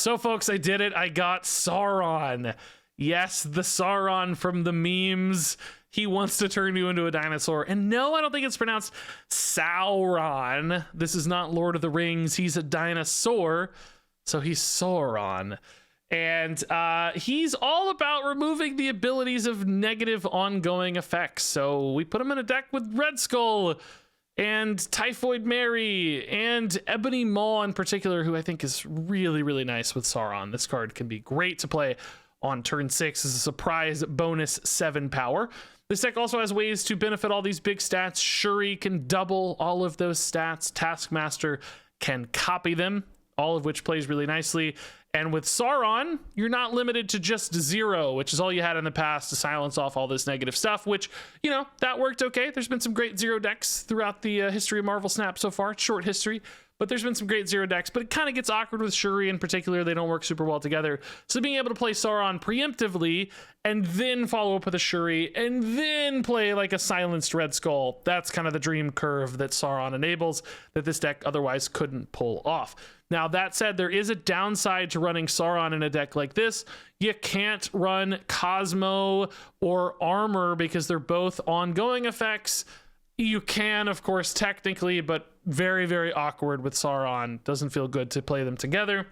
So folks, I did it. I got Sauron. Yes, the Sauron from the memes. He wants to turn you into a dinosaur. And no, I don't think it's pronounced Sauron. This is not Lord of the Rings. He's a dinosaur, so he's Sauron. And he's all about removing the abilities of negative ongoing effects. So we put him in a deck with Red Skull and Typhoid Mary and Ebony Maw in particular, who I think is really, really nice with Sauron. This card can be great to play on turn 6 as a surprise bonus 7 power. This deck also has ways to benefit all these big stats. Shuri can double all of those stats. Taskmaster can copy them, all of which plays really nicely. And with Sauron, you're not limited to just 0, which is all you had in the past to silence off all this negative stuff, which, you know, that worked okay. There's been some great 0 decks throughout the history of Marvel Snap so far. It's short history, but there's been some great 0 decks, but it kind of gets awkward with Shuri in particular. They don't work super well together. So being able to play Sauron preemptively and then follow up with a Shuri and then play like a silenced Red Skull, that's kind of the dream curve that Sauron enables that this deck otherwise couldn't pull off. Now, that said, there is a downside to running Sauron in a deck like this. You can't run Cosmo or Armor because they're both ongoing effects. You can, of course, technically, but very, very awkward with Sauron. Doesn't feel good to play them together,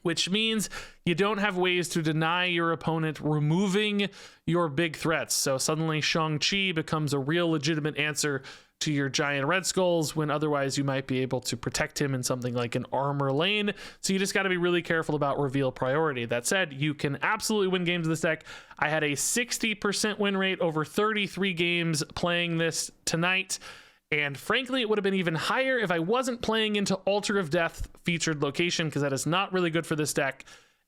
which means you don't have ways to deny your opponent removing your big threats. So suddenly Shang-Chi becomes a real legitimate answer to your giant Red Skulls when otherwise you might be able to protect him in something like an Armor lane. So you just got to be really careful about reveal priority. That said, you can absolutely win games with this deck. I had a 60% win rate over 33 games playing this tonight. And frankly, it would have been even higher if I wasn't playing into Altar of Death featured location, because that is not really good for this deck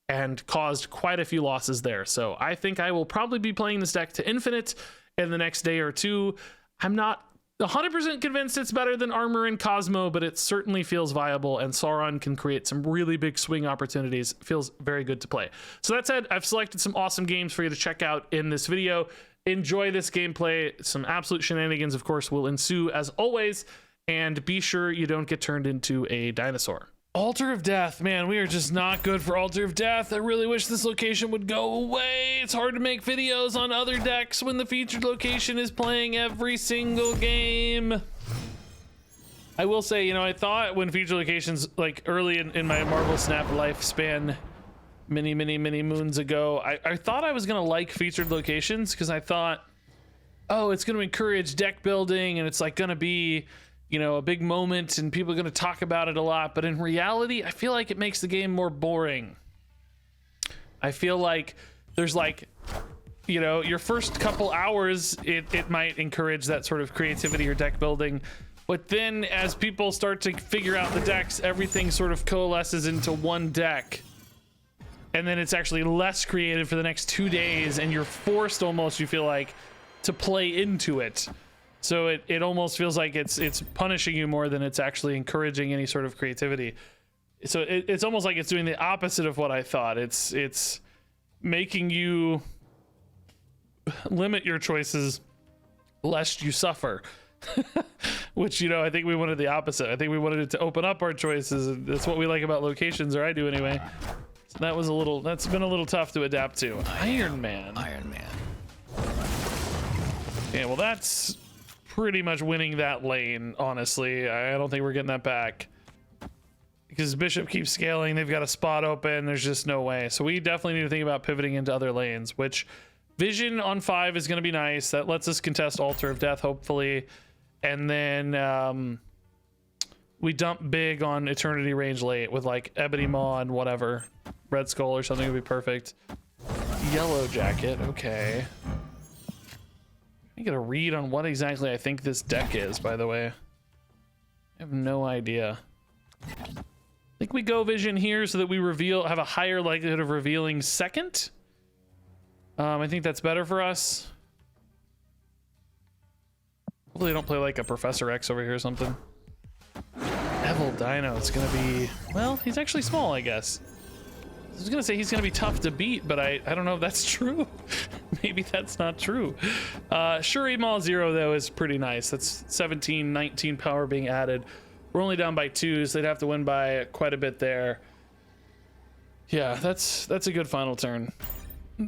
and caused quite a few losses there. So I think I will probably be playing this deck to infinite in the next day or two. I'm not 100% convinced it's better than Armor and Cosmo, but it certainly feels viable, and Sauron can create some really big swing opportunities. Feels very good to play. So that said, I've selected some awesome games for you to check out in this video. Enjoy this gameplay. Some absolute shenanigans, of course, will ensue as always, and be sure you don't get turned into a dinosaur. Altar of Death, man, we are just not good for Altar of Death. I really wish this location would go away. It's hard to make videos on other decks when the featured location is playing every single game. I will say, you know, I thought when featured locations, like early in my Marvel Snap lifespan, many moons ago, I thought I was gonna like featured locations because I thought, oh, it's gonna encourage deck building and it's like gonna be, you know, a big moment and people are going to talk about it a lot. But in reality, I feel like it makes the game more boring. I feel like there's like, you know, your first couple hours, it might encourage that sort of creativity or deck building. But then as people start to figure out the decks, everything sort of coalesces into one deck. And then it's actually less creative for the next 2 days. And you're forced almost, you feel like, to play into it. So it almost feels like it's punishing you more than it's actually encouraging any sort of creativity. So it's almost like it's doing the opposite of what I thought. It's making you limit your choices lest you suffer. Which, you know, I think we wanted the opposite. I think we wanted it to open up our choices. That's what we like about locations, or I do anyway. So that's been a little tough to adapt to. Iron Man. Yeah, well, that's pretty much winning that lane, honestly. I don't think we're getting that back because Bishop keeps scaling. They've got a spot open. There's just no way. So we definitely need to think about pivoting into other lanes, which Vision on 5 is going to be nice. That lets us contest Altar of Death, hopefully. And then we dump big on Eternity Range late with like Ebony Maw and whatever. Red Skull or something would be perfect. Yellow Jacket, okay. I get a read on what exactly I think this deck is, by the way. I have no idea. I think we go Vision here so that we have a higher likelihood of revealing second. I think that's better for us. Hopefully they don't play like a Professor X over here or something. Evil Dino, it's gonna be, well, he's actually small, I guess. I was gonna say he's gonna be tough to beat, but I don't know if that's true. Maybe that's not true. Shuri Maw 0 though is pretty nice. That's 17, 19 power being added. We're only down by 2, so they'd have to win by quite a bit there. Yeah, that's a good final turn.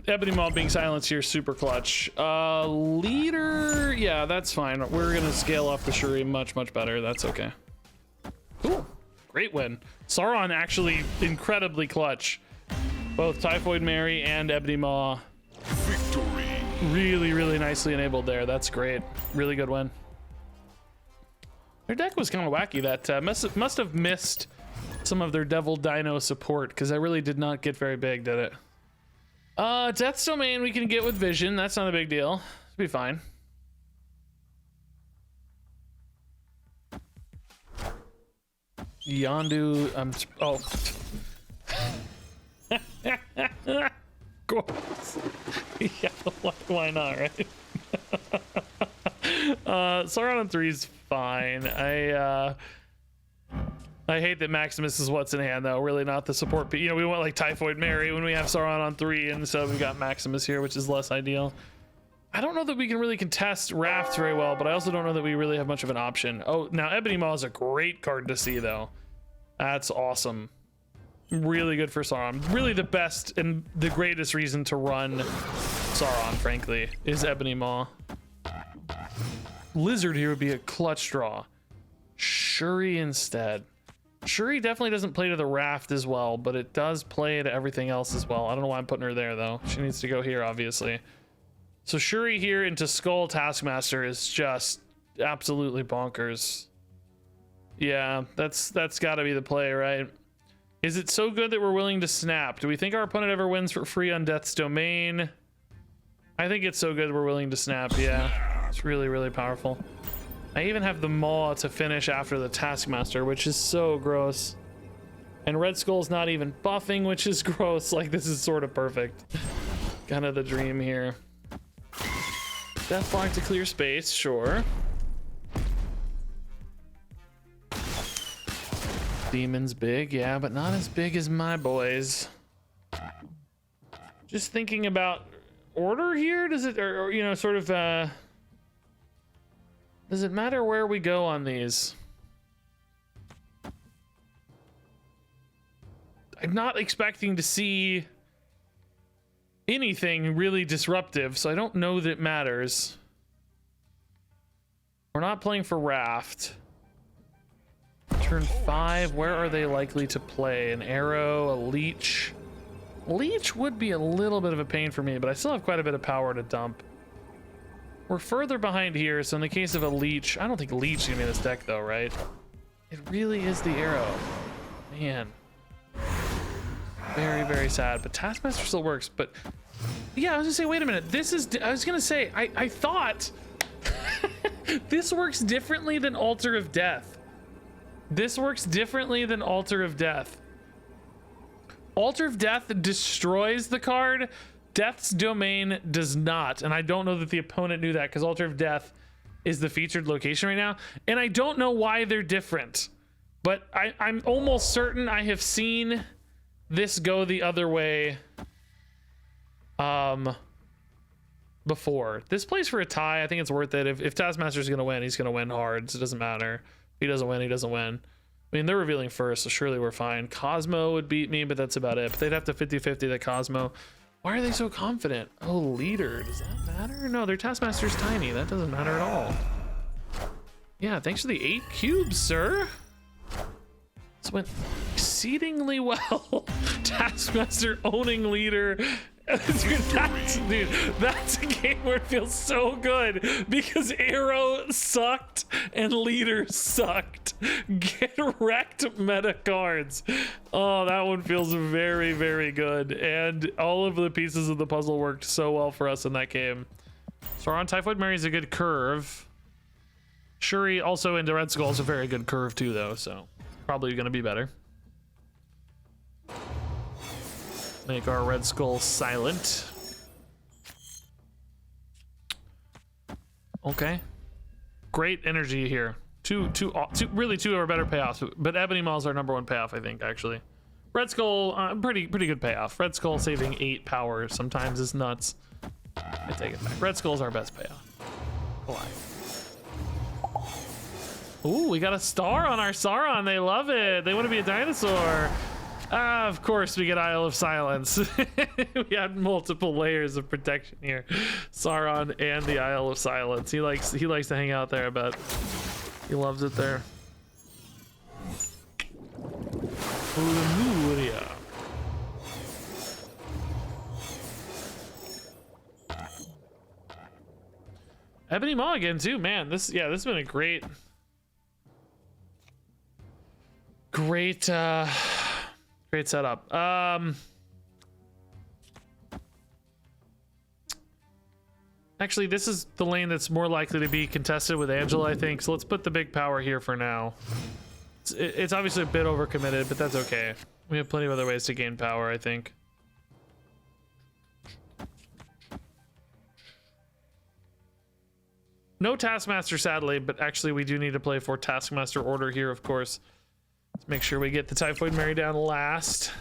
Ebony Maw being silenced here, super clutch. Leader, yeah, that's fine. We're gonna scale off the Shuri much better. That's okay. Cool, great win. Sauron actually incredibly clutch. Both Typhoid Mary and Ebony Maw. Victory. Really nicely enabled there. That's great. Really good win. Their deck was kind of wacky. That must have missed some of their Devil Dino support, because that really did not get very big, did it? Death's Domain we can get with Vision. That's not a big deal. It'll be fine. Yondu, oh. Of course. Yeah, why not, right? Sauron on 3 is fine. I hate that Maximus is what's in hand, though. Really not the support. You know, we went like Typhoid Mary when we have Sauron on 3, and so we got Maximus here, which is less ideal. I don't know that we can really contest Rafts very well, but I also don't know that we really have much of an option. Oh, now Ebony Maw is a great card to see, though. That's awesome. Really good for Sauron. Really the best and the greatest reason to run Sauron, frankly, is Ebony Maw. Lizard here would be a clutch draw. Shuri instead. Shuri definitely doesn't play to the Raft as well, but it does play to everything else as well. I don't know why I'm putting her there, though. She needs to go here, obviously. So Shuri here into Skull Taskmaster is just absolutely bonkers. Yeah, that's got to be the play, right? Is it so good that we're willing to snap? Do we think our opponent ever wins for free on Death's Domain? I think it's so good we're willing to snap, yeah. It's really powerful. I even have the Maw to finish after the Taskmaster, which is so gross. And Red Skull's not even buffing, which is gross. Like, this is sort of perfect. Kind of the dream here. Deathlock to clear space, sure. Demon's big, yeah, but not as big as my boys. Just thinking about order here, does it, or you know, sort of, does it matter where we go on these? I'm not expecting to see anything really disruptive, so I don't know that it matters. We're not playing for Raft. Turn 5, where are they likely to play? An arrow, a leech. Leech would be a little bit of a pain for me, but I still have quite a bit of power to dump. We're further behind here, so in the case of a leech, I don't think leech is gonna be in this deck though, right? It really is the arrow. Man. Very sad, but Taskmaster still works, but yeah, I was gonna say, wait a minute, this is, I was gonna say, I thought this works differently than Altar of Death. This works differently than Altar of Death. Altar of Death destroys the card. Death's Domain does not. And I don't know that the opponent knew that, because Altar of Death is the featured location right now. And I don't know why they're different. But I'm almost certain I have seen this go the other way before. This plays for a tie. I think it's worth it. If Taskmaster's going to win, he's going to win hard. So it doesn't matter. If he doesn't win, he doesn't win. I mean, they're revealing first, so surely we're fine. Cosmo would beat me, but that's about it. But they'd have to 50-50 the Cosmo. Why are they so confident? Oh, leader. Does that matter? No, their Taskmaster's tiny. That doesn't matter at all. Yeah, thanks for the 8 cubes, sir. This went exceedingly well. Taskmaster owning leader. Dude, that's a game where it feels so good because Arrow sucked and Leader sucked. Get wrecked meta cards. Oh, that one feels very good, and all of the pieces of the puzzle worked so well for us in that game. Sauron Typhoid Mary is a good curve. Shuri also into Red Skull is a very good curve too, though, so probably gonna be better. Make our Red Skull silent. Okay. Great energy here. Really two of our better payoffs, but Ebony Maw is our #1 payoff, I think, actually. Red Skull, pretty good payoff. Red Skull saving 8 power sometimes is nuts. I take it back. Red Skull's our best payoff. Ooh, we got a star on our Sauron. They love it. They want to be a dinosaur. Of course we get Isle of Silence. We had multiple layers of protection here. Sauron and the Isle of Silence. He likes to hang out there, but he loves it there. Lemuria. Ebony Maw again too, man. This has been a great setup. Actually, this is the lane that's more likely to be contested with Angela, I think. So let's put the big power here for now. It's obviously a bit overcommitted, but that's okay. We have plenty of other ways to gain power, I think. No Taskmaster, sadly, but actually we do need to play for Taskmaster order here, of course. Let's make sure we get the Typhoid Mary down last.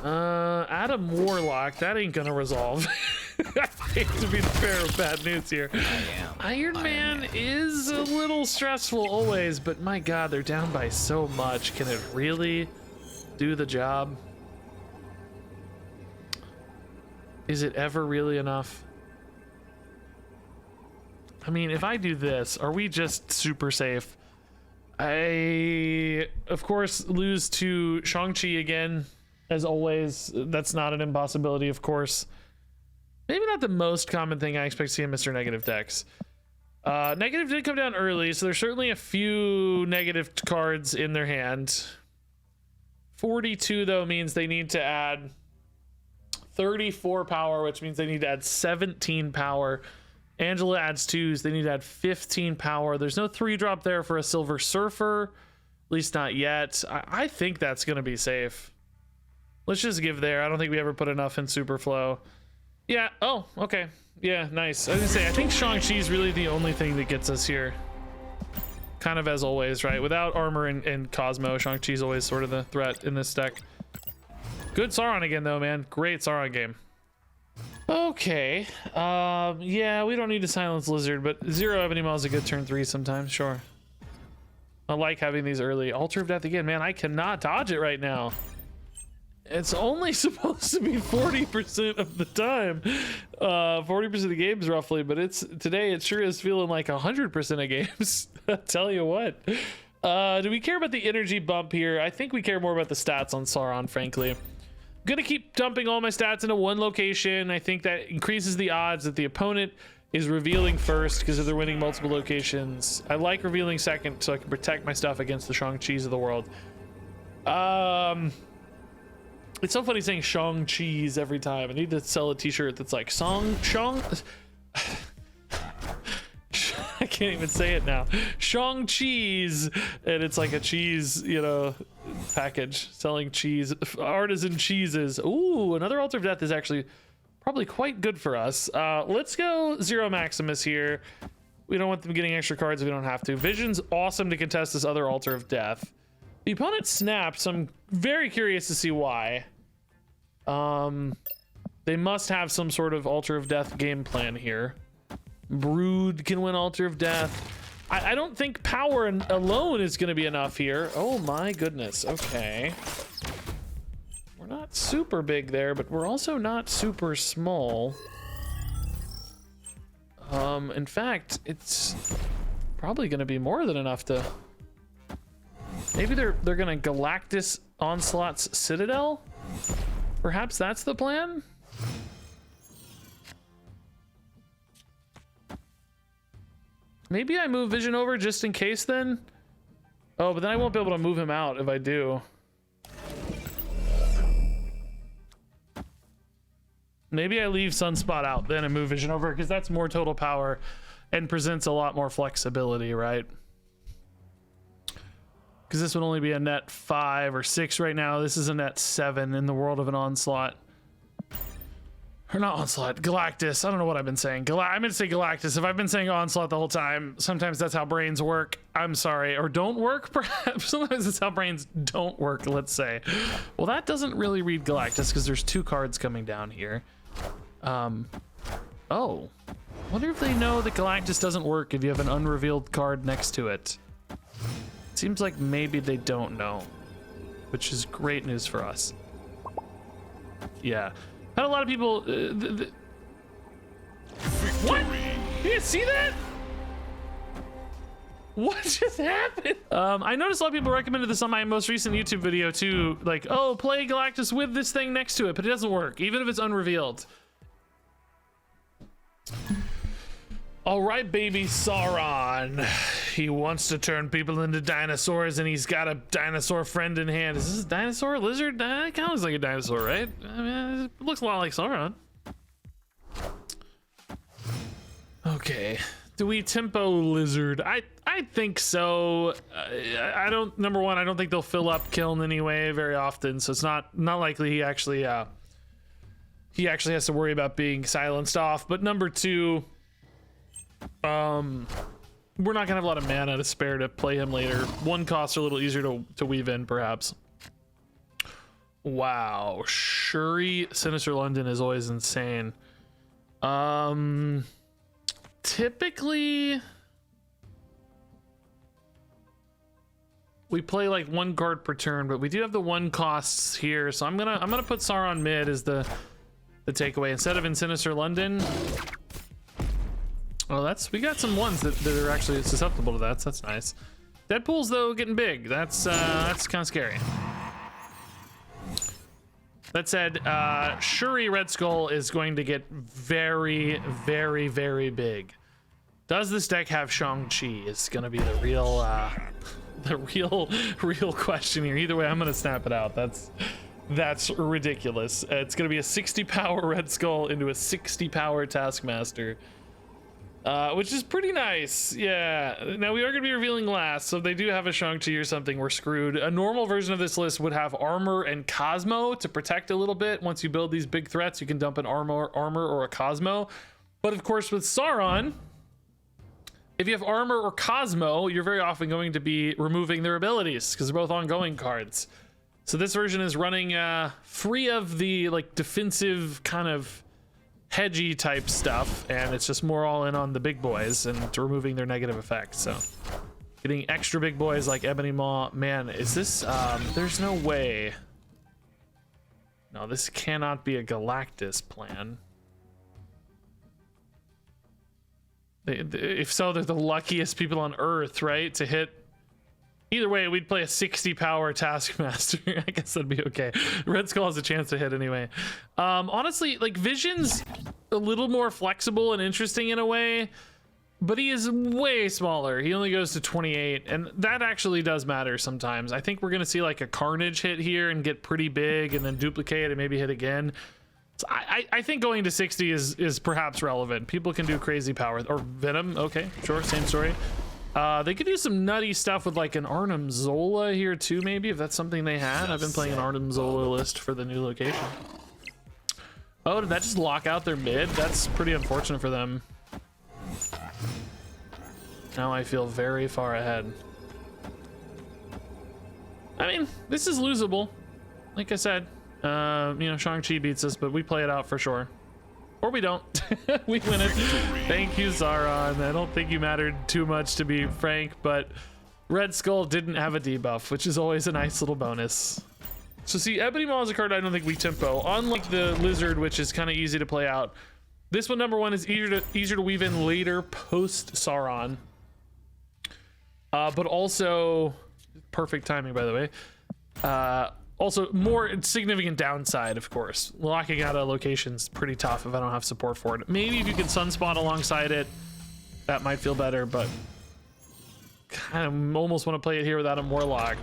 Adam Warlock, that ain't gonna resolve. I hate to be the bearer of bad news here. Iron Man is a little stressful always, but my god, they're down by so much. Can it really do the job? Is it ever really enough? I mean, if I do this, are we just super safe? I, of course, lose to Shang-Chi again, as always. That's not an impossibility, of course. Maybe not the most common thing I expect to see in Mr. Negative decks. Negative did come down early, so there's certainly a few negative cards in their hand. 42, though, means they need to add 34 power, which means they need to add 17 power. Angela adds 2s. They need to add 15 power. There's no 3-drop there for a Silver Surfer. At least not yet. I think that's going to be safe. Let's just give there. I don't think we ever put enough in Superflow. Yeah. Oh, okay. Yeah, nice. I was going to say, I think Shang-Chi is really the only thing that gets us here. Kind of as always, right? Without Armor and Cosmo, Shang-Chi is always sort of the threat in this deck. Good Sauron again, though, man. Great Sauron game. Okay, yeah, we don't need to silence Lizard, but 0 Ebony Maw is a good turn 3 sometimes, sure. I like having these early. Altar of Death again, man, I cannot dodge it right now. It's only supposed to be 40% of the time. 40% of the games roughly, but today it sure is feeling like 100% of games. I'll tell you what. Do we care about the energy bump here? I think we care more about the stats on Sauron, frankly. I'm gonna keep dumping all my stats into one location. I think that increases the odds that the opponent is revealing first because if they're winning multiple locations. I like revealing second so I can protect my stuff against the Shang-Chis of the world. It's so funny saying Shang-Chis every time. I need to sell a t-shirt that's like I can't even say it now. Shang-Chis, and it's like a cheese, you know, package selling cheese, artisan cheeses. Ooh, another Altar of Death is actually probably quite good for us. Let's go 0 Maximus here. We don't want them getting extra cards if we don't have to. Vision's awesome to contest this other Altar of Death. The opponent snapped, so I'm very curious to see why. They must have some sort of Altar of Death game plan here. Brood can win Altar of Death. I don't think power alone is going to be enough here. Oh my goodness. Okay. We're not super big there, but we're also not super small. In fact, it's probably going to be more than enough to... Maybe they're going to Galactus Onslaught's Citadel? Perhaps that's the plan? Maybe I move Vision over just in case then? Oh, but then I won't be able to move him out if I do. Maybe I leave Sunspot out then and move Vision over because that's more total power and presents a lot more flexibility, right? Because this would only be a net 5 or 6 right now. This is a net 7 in the world of an Onslaught. Or not Onslaught, Galactus. I don't know what I've been saying. I'm gonna say Galactus. If I've been saying Onslaught the whole time, sometimes that's how brains work. I'm sorry. Or don't work, perhaps. Sometimes that's how brains don't work, let's say. Well, that doesn't really read Galactus because there's 2 cards coming down here. Oh. Wonder if they know that Galactus doesn't work if you have an unrevealed card next to it. Seems like maybe they don't know, which is great news for us. Yeah. Had a lot of people... What? You didn't see that? What just happened? I noticed a lot of people recommended this on my most recent YouTube video too. Like, oh, play Galactus with this thing next to it, but it doesn't work, even if it's unrevealed. All right, baby Sauron. He wants to turn people into dinosaurs, and he's got a dinosaur friend in hand. Is this a dinosaur? A lizard? It kind of looks like a dinosaur, right? I mean, it looks a lot like Sauron. Okay. Do we tempo lizard? I think so. I don't. Number one, I don't think they'll fill up kiln anyway very often, so it's not likely he actually has to worry about being silenced off. But number two, we're not gonna have a lot of mana to spare to play him later. One costs are a little easier to weave in, perhaps. Wow, Shuri Sinister London is always insane. Typically we play like one card per turn, but we do have the one costs here, so I'm gonna put Sauron mid as the takeaway instead of in Sinister London. Oh, we got some ones that are actually susceptible to that, so that's nice. Deadpool's though getting big. That's kind of scary. That said, Shuri Red Skull is going to get very, very, very big. Does this deck have Shang-Chi? It's gonna be the real question here. Either way, I'm gonna snap it out. That's ridiculous. It's gonna be a 60 power Red Skull into a 60 power Taskmaster, which is pretty nice. Yeah. Now we are gonna be revealing last, so if they do have a Shang-Chi or something, we're screwed. A normal version of this list would have Armor and Cosmo to protect a little bit. Once you build these big threats, you can dump an Armor or a Cosmo. But of course, with Sauron, if you have Armor or Cosmo, you're very often going to be removing their abilities because they're both ongoing cards. So this version is running free of the like defensive kind of hedgy type stuff, and it's just more all in on the big boys and removing their negative effects. So getting extra big boys like Ebony Maw. Man, is this there's no way. No, this cannot be a Galactus plan. If so, they're the luckiest people on Earth, right? To hit. Either way, we'd play a 60 power Taskmaster. I guess that'd be okay. Red Skull has a chance to hit anyway. Honestly, like Vision's a little more flexible and interesting in a way, but he is way smaller. He only goes to 28, and that actually does matter sometimes. I think we're gonna see like a Carnage hit here and get pretty big, and then duplicate and maybe hit again. So I think going to 60 is perhaps relevant. People can do crazy power, or Venom. Okay, sure, same story. They could do some nutty stuff with like an Arnim Zola here too, maybe, if that's something they had. I've been playing an Arnim Zola list for the new location. Oh, did that just lock out their mid? That's pretty unfortunate for them. Now I feel very far ahead. I mean, this is losable. Like I said, you know, Shang-Chi beats us, but we play it out for sure. Or we don't. We win it. Thank you, Sauron. I don't think you mattered too much, to be frank, but Red Skull didn't have a debuff, which is always a nice little bonus. So see, Ebony Maw is a card I don't think we tempo. Unlike the Lizard, which is kind of easy to play out. This one, number one, is easier to weave in later post Sauron. But also, perfect timing, by the way. Also, more significant downside, of course. Locking out a location's pretty tough if I don't have support for it. Maybe if you can Sunspot alongside it, that might feel better, but kind of almost want to play it here without a Warlock.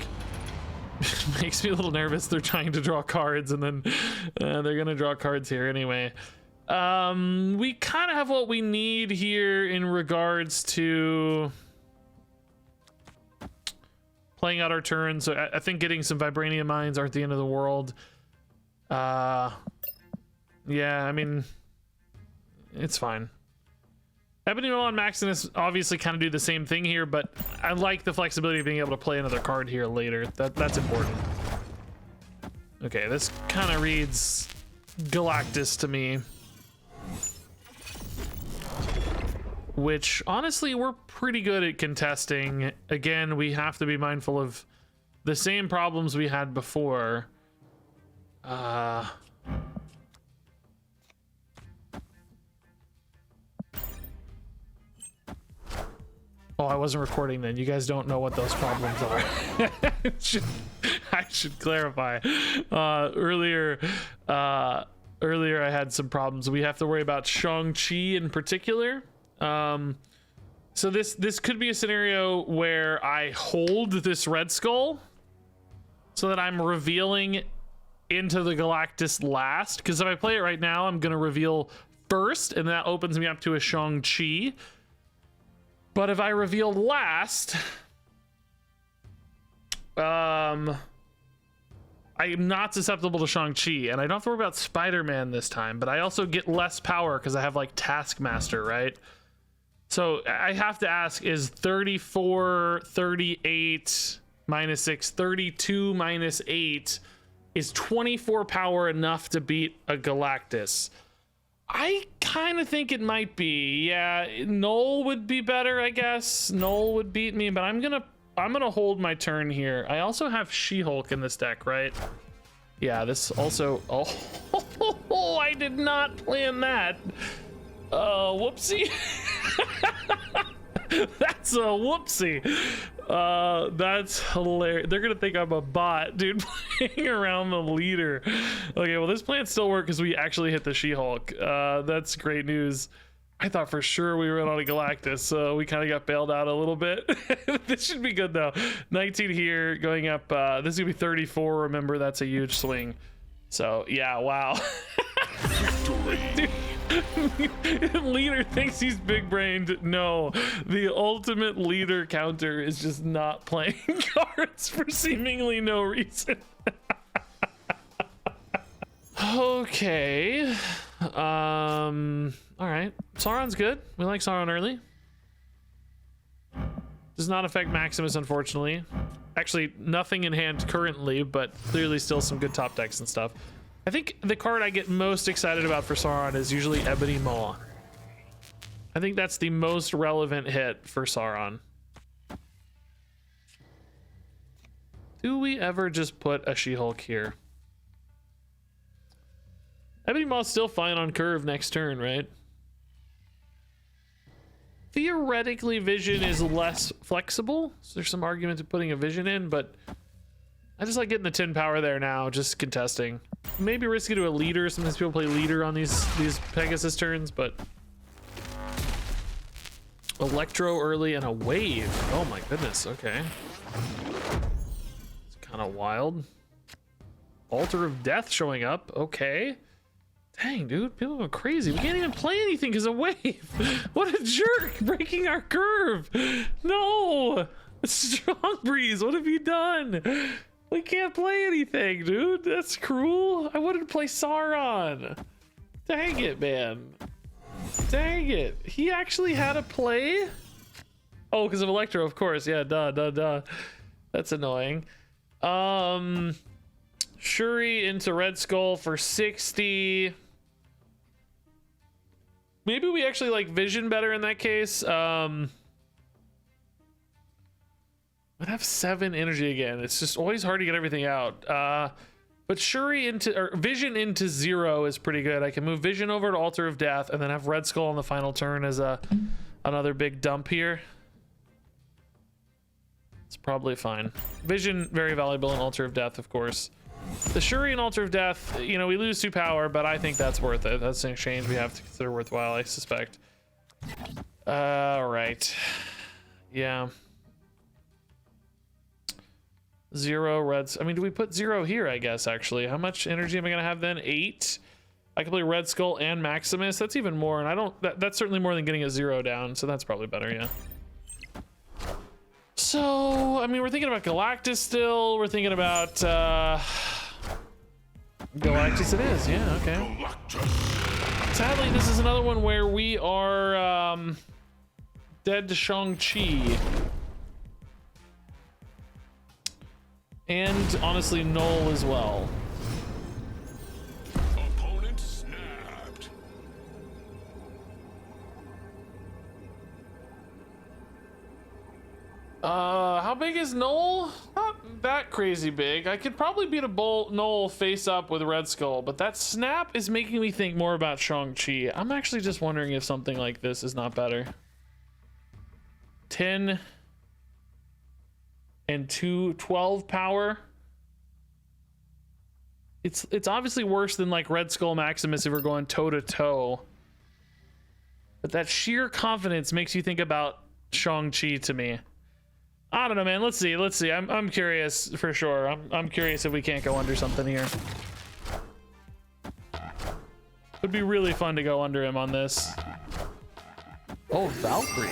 Makes me a little nervous. They're trying to draw cards, and then they're gonna draw cards here anyway. We kind of have what we need here in regards to playing out our turn, so I think getting some Vibranium Mines aren't the end of the world. Yeah, I mean, it's fine. Ebony Maw and Maximus obviously kind of do the same thing here, but I like the flexibility of being able to play another card here later. That's important. Okay, this kind of reads Galactus to me. which honestly we're pretty good at contesting. Again, we have to be mindful of the same problems we had before. Oh, I wasn't recording then. You guys don't know what those problems are. I should clarify. Earlier I had some problems. We have to worry about Shang-Chi in particular. So this could be a scenario where I hold this Red Skull so that I'm revealing into the Galactus last. Because if I play it right now, I'm going to reveal first, and that opens me up to a Shang-Chi. But if I reveal last, I am not susceptible to Shang-Chi, and I don't have to worry about Spider-Man this time, but I also get less power because I have like Taskmaster, right? So I have to ask, is 34, 38 minus 6, 32 minus 8, is 24 power enough to beat a Galactus? I kind of think it might be. Yeah, Null would be better, I guess. Null would beat me, but I'm gonna hold my turn here. I also have She-Hulk in this deck, right? Yeah, this also. Oh, I did not plan that. Whoopsie. That's a whoopsie. That's hilarious. They're gonna think I'm a bot, dude, playing around the leader. Okay, well, this plan still worked because we actually hit the She-Hulk. That's great news. I thought for sure we were on a Galactus, so we kind of got bailed out a little bit. This should be good though. 19 here, going up. This is gonna be 34. Remember, that's a huge swing. So yeah, wow. Dude. Leader thinks he's big brained. No, the ultimate leader counter is just not playing cards for seemingly no reason. Okay. All right. Sauron's good. We like Sauron early. Does not affect Maximus, unfortunately. Actually, nothing in hand currently, but clearly still some good top decks and stuff. I think the card I get most excited about for Sauron is usually Ebony Maw. I think that's the most relevant hit for Sauron. Do we ever just put a She-Hulk here? Ebony Maw's still fine on curve next turn, right? Theoretically, Vision is less flexible, so there's some argument to putting a Vision in, but I just like getting the 10 power there now, just contesting. Maybe risky to a leader. Sometimes people play leader on these Pegasus turns, but Electro early and a wave. Oh my goodness, okay. It's kind of wild. Altar of Death showing up, okay. Dang, dude, people are crazy. We can't even play anything because of wave. What a jerk, breaking our curve. No, Strong Breeze, what have you done? We can't play anything, dude. That's cruel. I wanted to play Sauron. Dang it, man. Dang it. He actually had a play? Oh, because of Electro, of course. Yeah, duh. That's annoying. Shuri into Red Skull for 60. Maybe we actually like Vision better in that case. I'd have 7 energy again. It's just always hard to get everything out. But Shuri into, or Vision into 0 is pretty good. I can move Vision over to Altar of Death and then have Red Skull on the final turn as another big dump here. It's probably fine. Vision, very valuable in Altar of Death, of course. The Shuri and Altar of Death, you know, we lose 2 power, but I think that's worth it. That's an exchange we have to consider worthwhile, I suspect. All right. Yeah. 0 reds. I mean, do we put 0 here, I guess, actually? How much energy am I going to have then? 8. I can play Red Skull and Maximus. That's even more, and I don't... That's certainly more than getting a 0 down, so that's probably better, yeah. So, I mean, we're thinking about Galactus still. We're thinking about... Galactus it is, yeah, okay. Sadly, this is another one where we are dead to Shang-Chi. And honestly, Null as well. Opponent snapped. How big is Null? Not that crazy big. I could probably beat a Null face up with Red Skull, but that snap is making me think more about Shang-Chi. I'm actually just wondering if something like this is not better. 10 and 12 power. It's obviously worse than like Red Skull Maximus if we're going toe to toe. But that sheer confidence makes you think about Shang-Chi to me. I don't know, man. Let's see. Let's see. I'm curious for sure. I'm curious if we can't go under something here. Would be really fun to go under him on this. Oh, Valkyrie.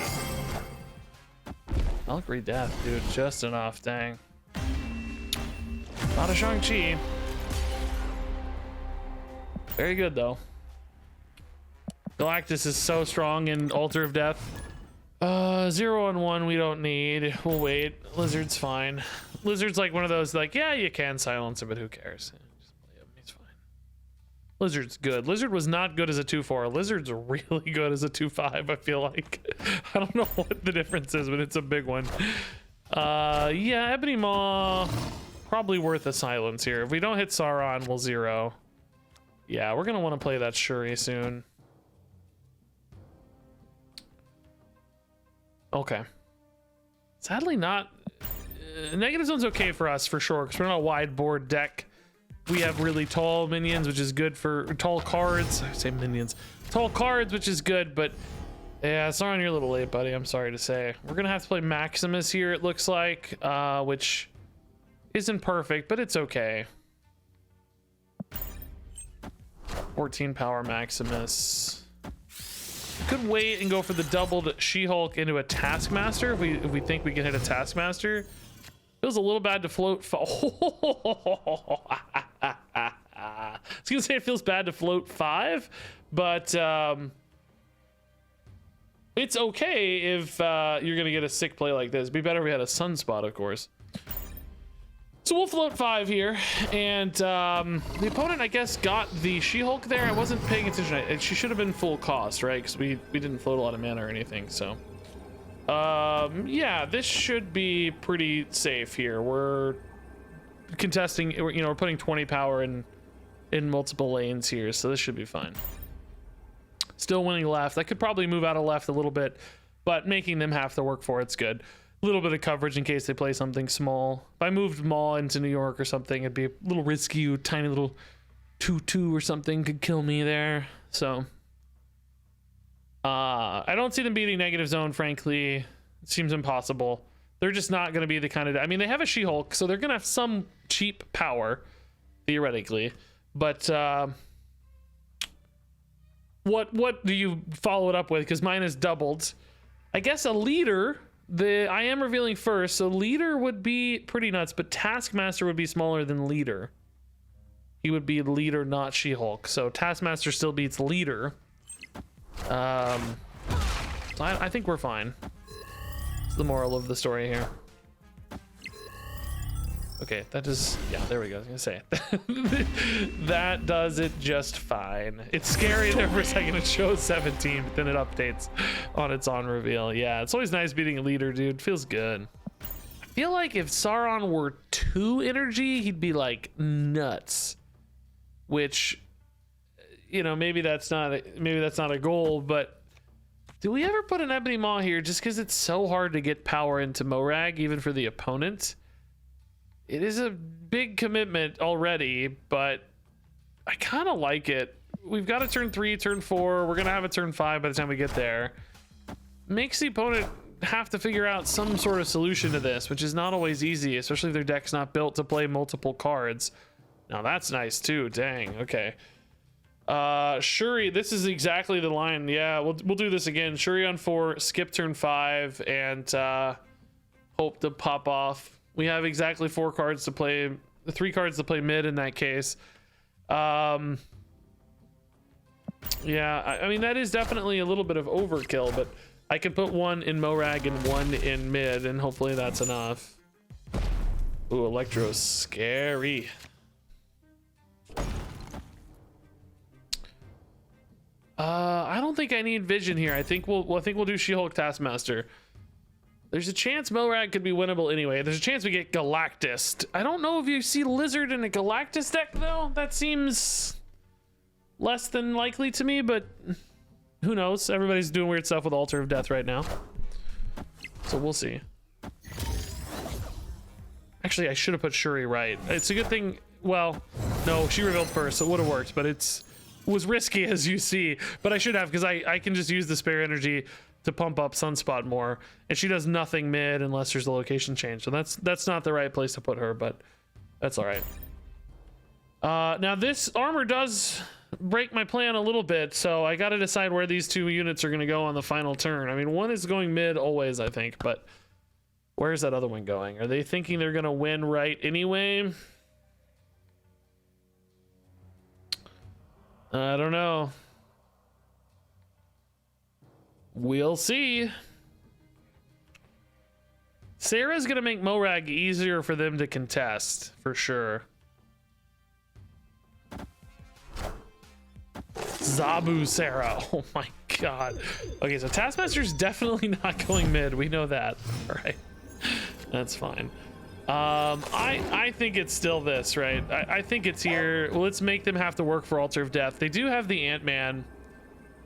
Valkyrie death, dude. Just enough. Dang. Not a Shang-Chi. Very good though. Galactus is so strong in Altar of Death. 0 and 1 we don't need. We'll wait. Lizard's fine. Lizard's like one of those like, yeah, you can silence him, but who cares? Just play him. He's fine. Lizard's good. Lizard was not good as a 2-4. Lizard's really good as a 2-5, I feel like. I don't know what the difference is, but it's a big one. Yeah, Ebony Maw, probably worth a silence here. If we don't hit Sauron, we'll 0. Yeah, we're gonna want to play that Shuri soon. Okay. Sadly not... Negative Zone's okay for us, for sure, because we're not a wide board deck. We have really tall minions, which is good for... Tall cards. I say minions. Tall cards, which is good, but... Yeah, Sauron, you're a little late, buddy. I'm sorry to say. We're going to have to play Maximus here, it looks like, which isn't perfect, but it's okay. 14 power Maximus. Could wait and go for the doubled She-Hulk into a Taskmaster if we think we can hit a Taskmaster. Feels a little bad to float. I was gonna say it feels bad to float 5, but it's okay if you're gonna get a sick play like this. It'd be better if we had a Sunspot, of course. So we'll float 5 here, and the opponent, I guess, got the She-Hulk there. I wasn't paying attention. She should have been full cost, right? Because we didn't float a lot of mana or anything, so. Yeah, this should be pretty safe here. We're contesting, you know, we're putting 20 power in multiple lanes here, so this should be fine. Still winning left. I could probably move out of left a little bit, but making them have to work for it's good. A little bit of coverage in case they play something small. If I moved Maul into New York or something, it'd be a little risky. A tiny little 2/2 or something could kill me there. So I don't see them beating Negative Zone, frankly. It seems impossible. They're just not going to be the kind of... I mean, they have a She-Hulk, so they're going to have some cheap power, theoretically. But what do you follow it up with? Because mine is doubled. I guess a leader... I am revealing first, so leader would be pretty nuts, but Taskmaster would be smaller than leader. He would be leader, not She-Hulk. So Taskmaster still beats leader. So I think we're fine. That's the moral of the story here. Okay, that does... Yeah, there we go. I was gonna say that does it just fine. It's scary there for a second. It shows 17, but then it updates on its on reveal. Yeah, it's always nice beating a leader, dude. Feels good. I feel like if Sauron were 2 energy, he'd be like nuts. Which, you know, maybe that's not a goal, but do we ever put an Ebony Maw here just because it's so hard to get power into Morag, even for the opponent? It is a big commitment already, but I kind of like it. We've got a turn 3, turn 4. We're going to have a turn 5 by the time we get there. Makes the opponent have to figure out some sort of solution to this, which is not always easy, especially if their deck's not built to play multiple cards. Now that's nice too. Dang. Okay. Shuri, this is exactly the line. Yeah, we'll do this again. Shuri on 4, skip turn 5, and hope to pop off. We have exactly 4 cards to play, 3 cards to play mid in that case. Yeah, I mean, that is definitely a little bit of overkill, but I can put 1 in Morag and 1 in mid, and hopefully that's enough. Ooh, Electro's scary. I don't think I need Vision here. I think we'll do She-Hulk Taskmaster. There's a chance Milrag could be winnable anyway. There's a chance we get Galactus. I don't know if you see Lizard in a Galactus deck, though. That seems less than likely to me, but who knows? Everybody's doing weird stuff with Altar of Death right now. So we'll see. Actually, I should have put Shuri right. It's a good thing. Well, no, she revealed first, so it would have worked, but it was risky, as you see. But I should have, because I can just use the spare energy to pump up Sunspot more, and she does nothing mid unless there's a location change. So that's not the right place to put her, but that's all right. Now this armor does break my plan a little bit, so I got to decide where these two units are going to go on the final turn. I mean, one is going mid always, I think, but where's that other one going? Are they thinking they're going to win right anyway? I don't know. We'll see. Sarah's gonna make Morag easier for them to contest, for sure. Zabu Sarah. Oh my god. Okay, so Taskmaster's definitely not going mid. We know that. All right. That's fine. I think it's still this, right? I think it's here. Well, let's make them have to work for Altar of Death. They do have the Ant-Man.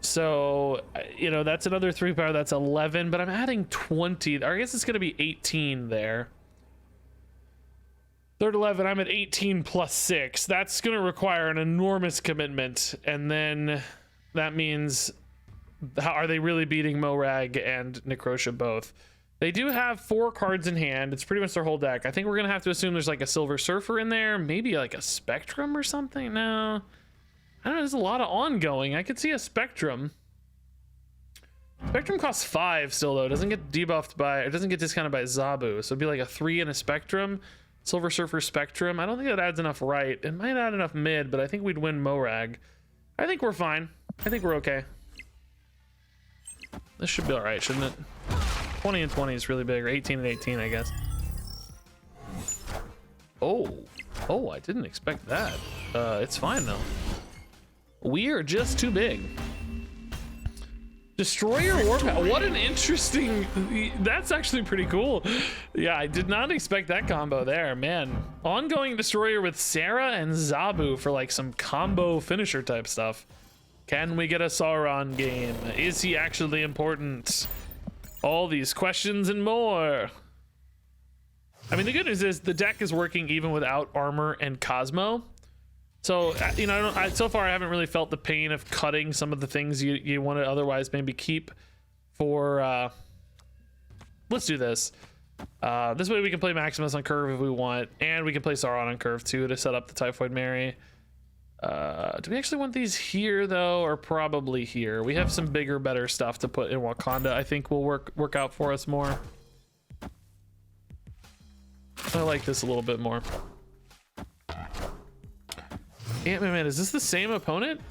So, you know, that's another 3 power. That's 11, but I'm adding 20. Or I guess it's going to be 18 there. Third 11, I'm at 18 plus 6. That's going to require an enormous commitment. And then that means, are they really beating Morag and Necrosha both? They do have 4 cards in hand. It's pretty much their whole deck. I think we're going to have to assume there's like a Silver Surfer in there. Maybe like a Spectrum or something. No. I don't know, there's a lot of ongoing. I could see a Spectrum. Spectrum costs 5 still, though. It doesn't get debuffed by, it doesn't get discounted by Zabu. So it'd be like a 3 and a Spectrum. Silver Surfer Spectrum. I don't think that adds enough right. It might add enough mid, but I think we'd win Morag. I think we're fine. I think we're okay. This should be all right, shouldn't it? 20 and 20 is really big, or 18 and 18, I guess. Oh, I didn't expect that. It's fine, though. We are just too big. Destroyer Warpath. What an interesting... That's actually pretty cool. Yeah, I did not expect that combo there, man. Ongoing Destroyer with Sarah and Zabu for like some combo finisher type stuff. Can we get a Sauron game? Is he actually important? All these questions and more. I mean, the good news is the deck is working even without Armor and Cosmo. So, you know, so far I haven't really felt the pain of cutting some of the things you want to otherwise maybe keep for, let's do this. This way we can play Maximus on curve if we want, and we can play Sauron on curve too to set up the Typhoid Mary. Do we actually want these here though, or probably here? We have some bigger, better stuff to put in Wakanda. I think will work out for us more. I like this a little bit more. Man, is this the same opponent?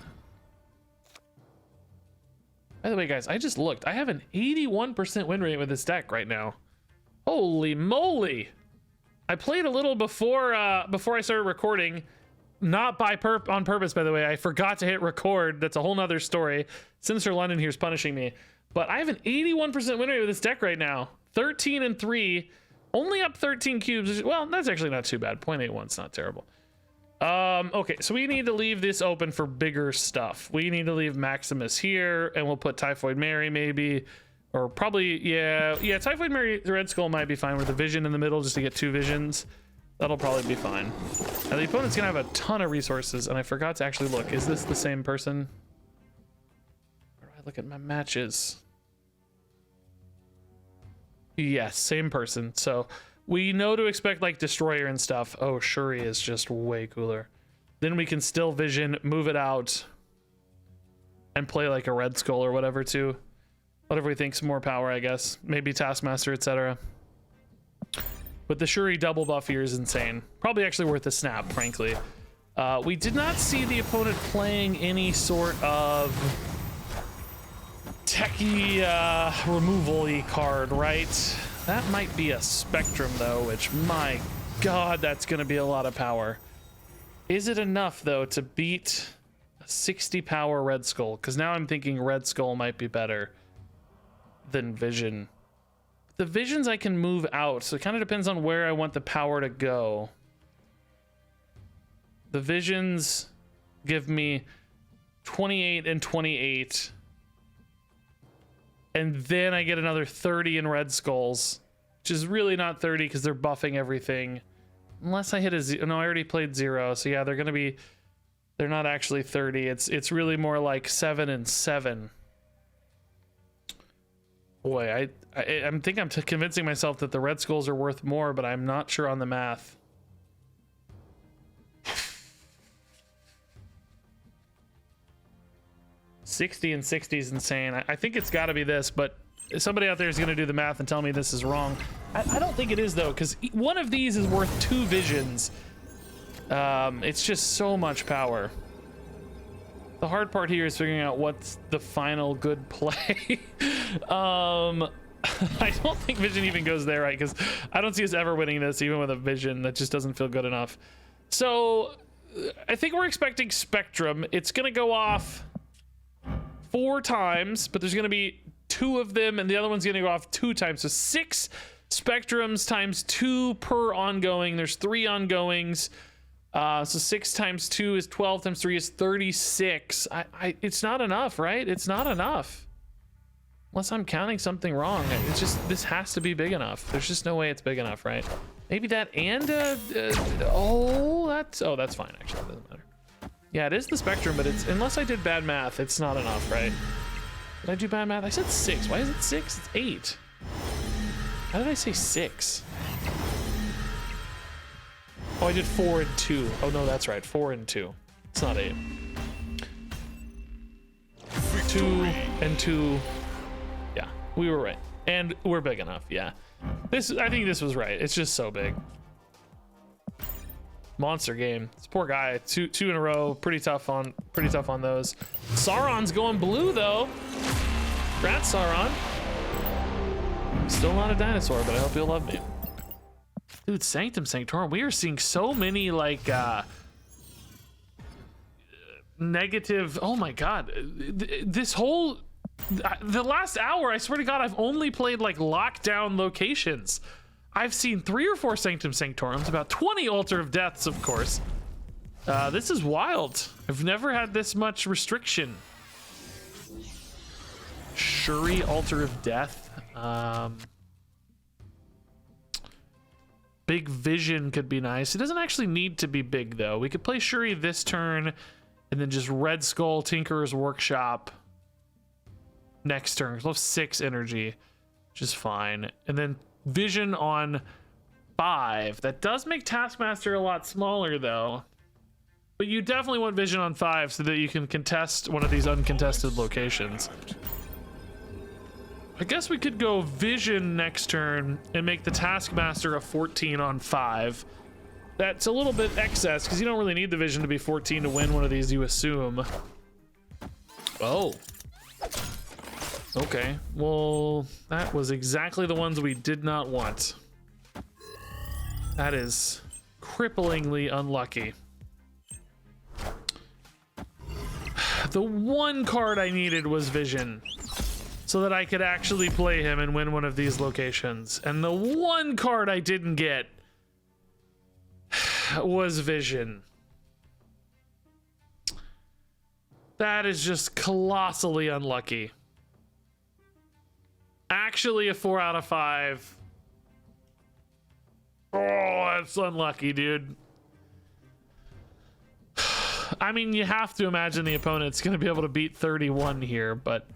By the way, guys, I just looked. I have an 81% win rate with this deck right now. Holy moly! I played a little before I started recording. Not on purpose, by the way. I forgot to hit record. That's a whole nother story. Sinister London here is punishing me. But I have an 81% win rate with this deck right now. 13 and 3. Only up 13 cubes. Well, that's actually not too bad. 0.81 is not terrible. Okay, so we need to leave this open for bigger stuff. We need to leave Maximus here, and we'll put Typhoid Mary maybe, or probably, yeah, Typhoid Mary, the Red Skull might be fine with a vision in the middle just to get 2 visions. That'll probably be fine. Now the opponent's gonna have a ton of resources, and I forgot to actually look. Is this the same person? Where do I look at my matches? Yes, same person. So we know to expect like Destroyer and stuff. Oh, Shuri is just way cooler. Then we can still vision, move it out, and play like a Red Skull or whatever too. Whatever we think's more power, I guess. Maybe Taskmaster, etc. But the Shuri double buff here is insane. Probably actually worth a snap, frankly. We did not see the opponent playing any sort of techie removal-y card, right? That might be a Spectrum though, which, my god, that's gonna be a lot of power. Is it enough though to beat a 60 power Red Skull? Because now I'm thinking Red Skull might be better than Vision. the visions I can move out, so it kind of depends on where I want the power to go. The visions give me 28 and 28. And then I get another 30 in red skulls, which is really not 30 because they're buffing everything. Unless I hit a zero. No, I already played 0. So yeah, they're not actually 30. It's really more like 7 and 7. Boy, I think I'm convincing myself that the red skulls are worth more, but I'm not sure on the math. $60 and $60 is insane. I think it's got to be this, but somebody out there is going to do the math and tell me this is wrong. I don't think it is, though, because one of these is worth 2 visions. It's just so much power. The hard part here is figuring out what's the final good play. I don't think vision even goes there, right? Because I don't see us ever winning this, even with a vision. That just doesn't feel good enough. So I think we're expecting Spectrum. It's going to go off 4 times, but there's going to be 2 of them, and the other one's going to go off 2 times. So 6 Spectrums times 2 per ongoing. There's 3 ongoings. So 6 times 2 is 12 times 3 is 36. It's not enough, right? It's not enough. Unless I'm counting something wrong. It's just, this has to be big enough. There's just no way it's big enough, right? Maybe that and, that's fine, actually. It doesn't matter. Yeah, it is the Spectrum, but it's, unless I did bad math, it's not enough, right? Did I do bad math? I said 6. Why is it 6? It's 8. How did I say 6? Oh, I did 4 and 2. Oh, no, that's right. 4 and 2. It's not 8. 2 and 2. Yeah, we were right. And we're big enough, yeah. I think this was right. It's just so big. Monster game. This poor guy. Two in a row. Pretty tough on those. Sauron's going blue, though. Congrats, Sauron. Still not a dinosaur, but I hope you'll love me. Dude, Sanctum Sanctorum, we are seeing so many, like, negative. Oh my god. This whole, the last hour, I swear to god, I've only played, like, lockdown locations. I've seen 3 or 4 Sanctum Sanctorums, about 20 Altar of Deaths, of course. This is wild. I've never had this much restriction. Shuri, Altar of Death. Big Vision could be nice. It doesn't actually need to be big, though. We could play Shuri this turn, and then just Red Skull, Tinkerer's Workshop next turn. We'll have 6 energy, which is fine. And then Vision on 5. That does make Taskmaster a lot smaller, though. But you definitely want Vision on 5 so that you can contest one of these uncontested locations. I guess we could go Vision next turn and make the Taskmaster a 14 on 5. That's a little bit excess because you don't really need the Vision to be 14 to win one of these, you assume. Oh. Okay, well, that was exactly the ones we did not want. That is cripplingly unlucky. The one card I needed was Vision, so that I could actually play him and win one of these locations. And the one card I didn't get was Vision. That is just colossally unlucky. Actually a 4 out of 5. Oh, that's unlucky, dude. I mean, you have to imagine the opponent's gonna be able to beat 31 here, but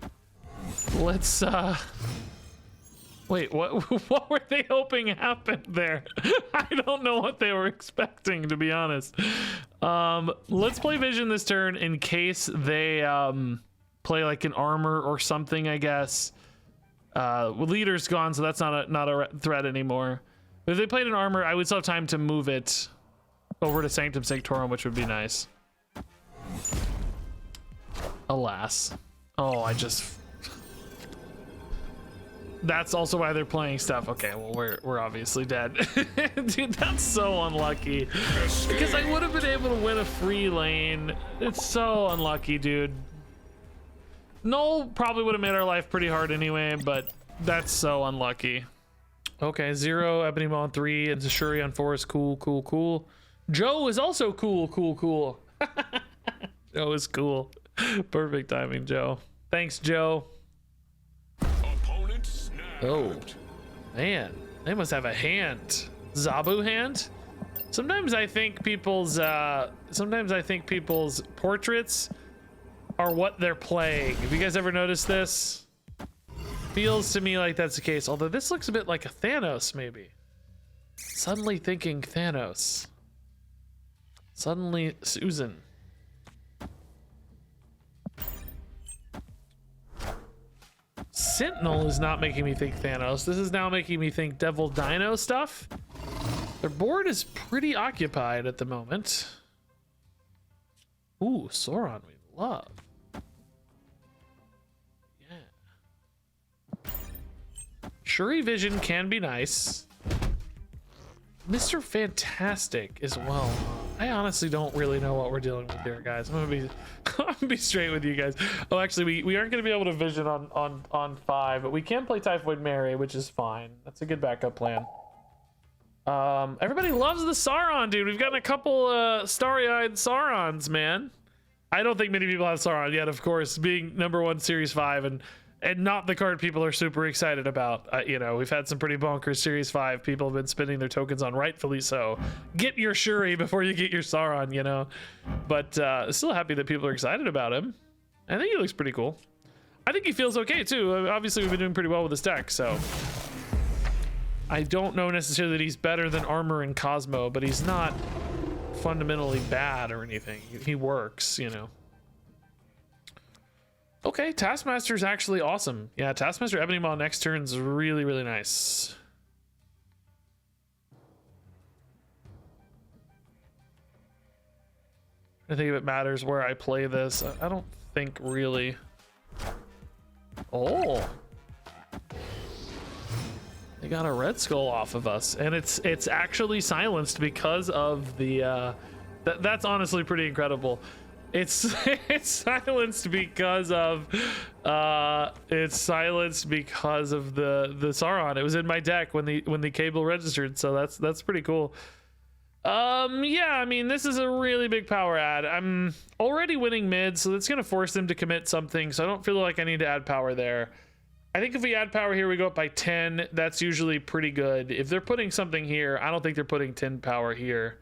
let's wait, what were they hoping happened there? I don't know what they were expecting, to be honest. Let's play Vision this turn in case they play like an Armor or something, I guess. Leader's gone, so that's not a threat anymore. But if they played an Armor, I would still have time to move it over to Sanctum Sanctorum, which would be nice. Alas. Oh, that's also why they're playing stuff. Okay, well, we're obviously dead. Dude, that's so unlucky. Because I would have been able to win a free lane. It's so unlucky, dude. Null probably would have made our life pretty hard anyway, but that's so unlucky. Okay, 0, Ebony Maw on 3, and Shuri on 4 is cool, cool, cool. Joe is also cool, cool, cool. Joe is cool. Perfect timing, Joe. Thanks, Joe. Oh, man. They must have a hand. Zabu hand? Sometimes I think people's portraits are what they're playing. Have you guys ever noticed this? Feels to me like that's the case. Although this looks a bit like a Thanos, maybe. Suddenly thinking Thanos. Suddenly Susan. Sentinel is not making me think Thanos. This is now making me think Devil Dino stuff. Their board is pretty occupied at the moment. Ooh, Sauron we love. Yeah. Shuri Vision can be nice. Mr. Fantastic as well. I honestly don't really know what we're dealing with here, guys. I'm gonna be straight with you guys. Oh, actually, we aren't gonna be able to vision on 5, but we can play Typhoid Mary, which is fine. That's a good backup plan. Everybody loves the Sauron, dude. We've gotten a couple starry-eyed Saurons, man. I don't think many people have Sauron yet, of course, being #1 Series 5 and not the card people are super excited about. You know, we've had some pretty bonkers Series 5. People have been spending their tokens on, rightfully so. Get your Shuri before you get your Sauron, you know. But still happy that people are excited about him. I think he looks pretty cool. I think he feels okay, too. Obviously, we've been doing pretty well with this deck, so... I don't know necessarily that he's better than Armor and Cosmo, but he's not fundamentally bad or anything. He works, you know. Okay, Taskmaster's actually awesome. Yeah, Taskmaster Ebony Maw next turn's really, really nice. I think if it matters where I play this. I don't think really. Oh. They got a Red Skull off of us, and it's actually silenced because of the that's honestly pretty incredible. It's silenced because of the Sauron. It was in my deck when the cable registered, so that's pretty cool. Yeah, I mean, this is a really big power add. I'm already winning mid, so that's gonna force them to commit something, so I don't feel like I need to add power there. I think if we add power here, we go up by 10. That's usually pretty good. If they're putting something here, I don't think they're putting 10 power here.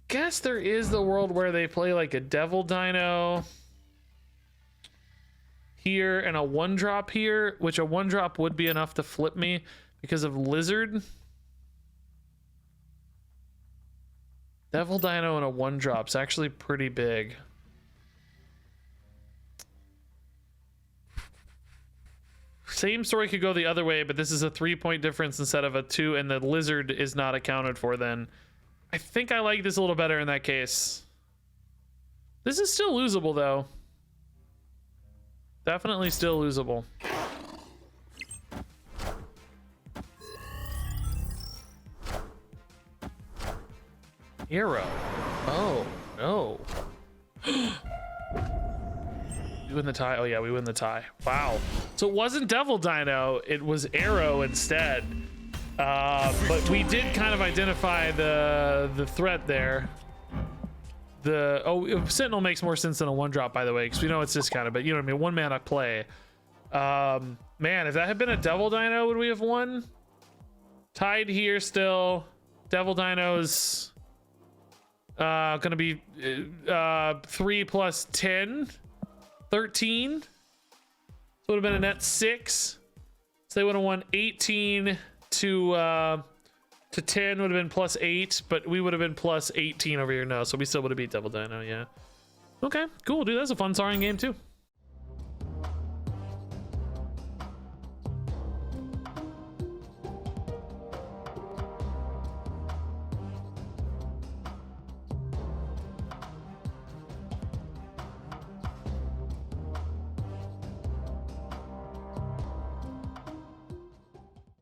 I guess there is the world where they play like a Devil Dino here and a 1-drop here, which a 1-drop would be enough to flip me because of Lizard. Devil Dino and a 1-drop's actually pretty big. Same story could go the other way, but this is a 3-point difference instead of a 2, and the Lizard is not accounted for then. I think I like this a little better in that case. This is still losable, though. Definitely still losable. Arrow. Oh, no. We win the tie. Oh yeah, we win the tie. Wow. So it wasn't Devil Dino, it was Arrow instead. But we did kind of identify the threat there. Sentinel makes more sense than a 1-drop, by the way, because we know it's discounted, but you know what I mean, 1-mana play. Man, if that had been a Devil Dino, would we have won? Tied here still. Devil Dino's gonna be 3 plus 10. 13, so it would have been a net 6, so they would have won 18 to 10 would have been plus 8, but we would have been plus 18 over here now, so we still would have beat Devil Dino. Yeah, okay, cool, dude. That's a fun Sauron game too.